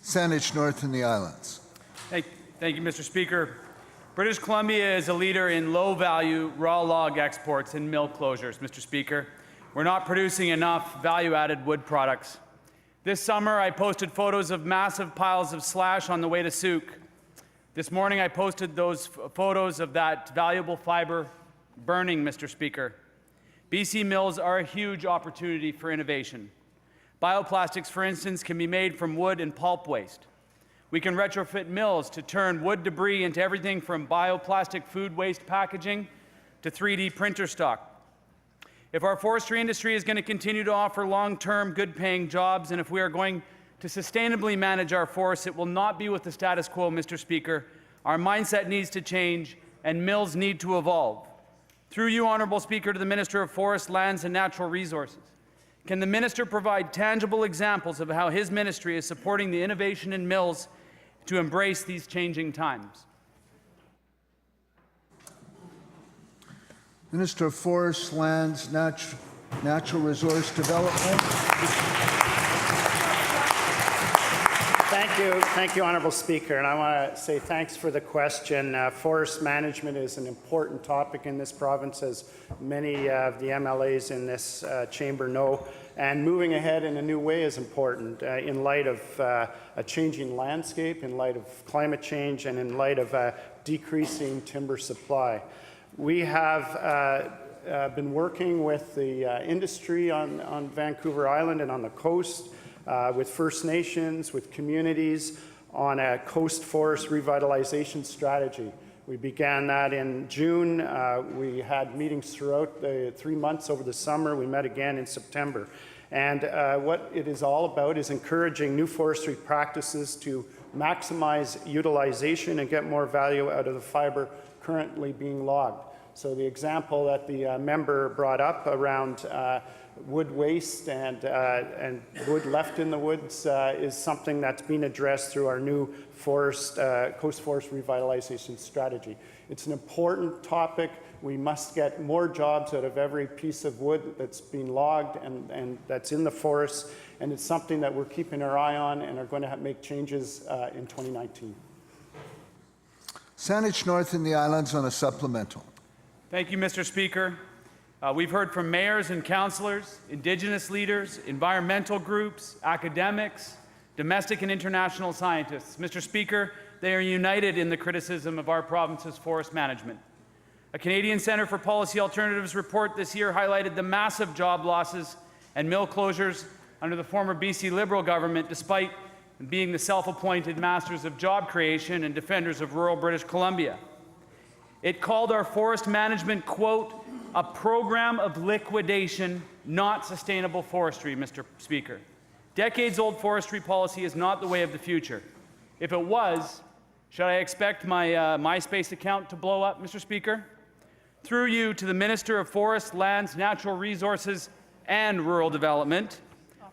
Saanich North and the Islands. Thank you, Mr. Speaker. British Columbia is a leader in low-value raw log exports and mill closures, Mr. Speaker. We're not producing enough value-added wood products. This summer, I posted photos of massive piles of slash on the way to Sooke. This morning, I posted those photos of that valuable fibre burning, Mr. Speaker. BC mills are a huge opportunity for innovation. Bioplastics, for instance, can be made from wood and pulp waste. We can retrofit mills to turn wood debris into everything from bioplastic food waste packaging to 3D printer stock. If our forestry industry is going to continue to offer long-term, good-paying jobs, and if we are going to sustainably manage our forests, it will not be with the status quo, Mr. Speaker. Our mindset needs to change, and mills need to evolve. Through you, Honourable Speaker, to the Minister of Forests, Lands and Natural Resources, can the Minister provide tangible examples of how his ministry is supporting the innovation in mills to embrace these changing times? Minister of Forests, Lands, Natural Resource Development. Thank you, Honourable Speaker. And I want to say thanks for the question. Forest management is an important topic in this province, as many of the MLAs in this chamber know. And moving ahead in a new way is important in light of a changing landscape, in light of climate change, and in light of decreasing timber supply. We have been working with the industry on Vancouver Island and on the coast, with First Nations, with communities, on a coast forest revitalization strategy. We began that in June. We had meetings throughout the 3 months over the summer. We met again in September. And what it is all about is encouraging new forestry practices to maximize utilization and get more value out of the fibre currently being logged. So the example that the member brought up around wood waste and wood left in the woods is something that's been addressed through our new coast forest revitalization strategy. It's an important topic. We must get more jobs out of every piece of wood that's being logged and that's in the forest, and it's something that we're keeping our eye on and are going to make changes in 2019. Saanich North and the Islands on a supplemental. Thank you, Mr. Speaker. We've heard from mayors and councillors, Indigenous leaders, environmental groups, academics, domestic and international scientists. Mr. Speaker, they are united in the criticism of our province's forest management. A Canadian Centre for Policy Alternatives report this year highlighted the massive job losses and mill closures under the former BC Liberal government, despite being the self-appointed masters of job creation and defenders of rural British Columbia. It called our forest management, quote, a program of liquidation, not sustainable forestry, Mr. Speaker. Decades-old forestry policy is not the way of the future. If it was, should I expect my MySpace account to blow up, Mr. Speaker? Through you to the Minister of Forests, Lands, Natural Resources and Rural Development,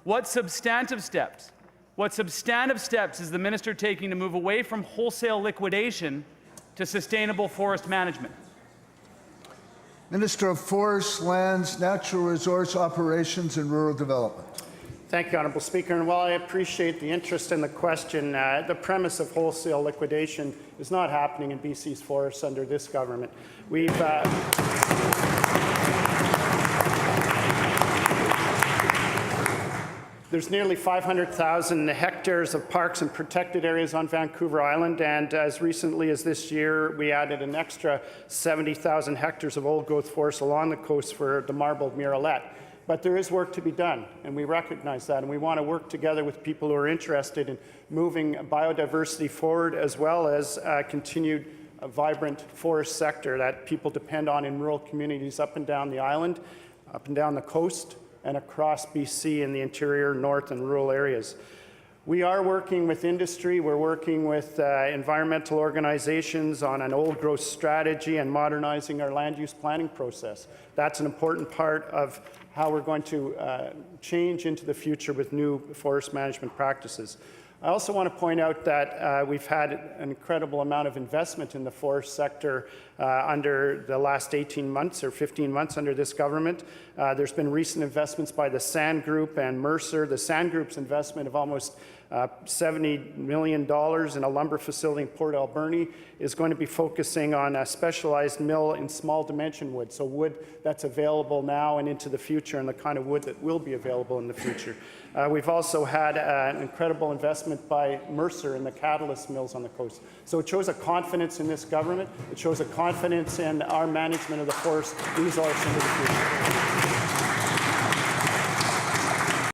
what substantive steps is the Minister taking to move away from wholesale liquidation to sustainable forest management? Minister of Forests, Lands, Natural Resource Operations and Rural Development. Thank you, Honourable Speaker. And while I appreciate the interest in the question, the premise of wholesale liquidation is not happening in BC's forests under this government. There's nearly 500,000 hectares of parks and protected areas on Vancouver Island, and as recently as this year, we added an extra 70,000 hectares of old-growth forest along the coast for the marbled murrelet. But there is work to be done, and we recognize that, and we want to work together with people who are interested in moving biodiversity forward, as well as continued vibrant forest sector that people depend on in rural communities up and down the island, up and down the coast, and across BC in the interior, north, and rural areas. We are working with industry. We're working with environmental organizations on an old growth strategy and modernizing our land use planning process. That's an important part of how we're going to change into the future with new forest management practices. I also want to point out that we've had an incredible amount of investment in the forest sector under the last 18 months or 15 months under this government. There's been recent investments by the Sand Group and Mercer. The Sand Group's investment of almost $70 million in a lumber facility in Port Alberni is going to be focusing on a specialized mill in small dimension wood, so wood that's available now and into the future, and the kind of wood that will be available in the future. We've also had an incredible investment by Mercer in the catalyst mills on the coast. So it shows a confidence in this government. It shows a confidence in our management of the forest resource into the future.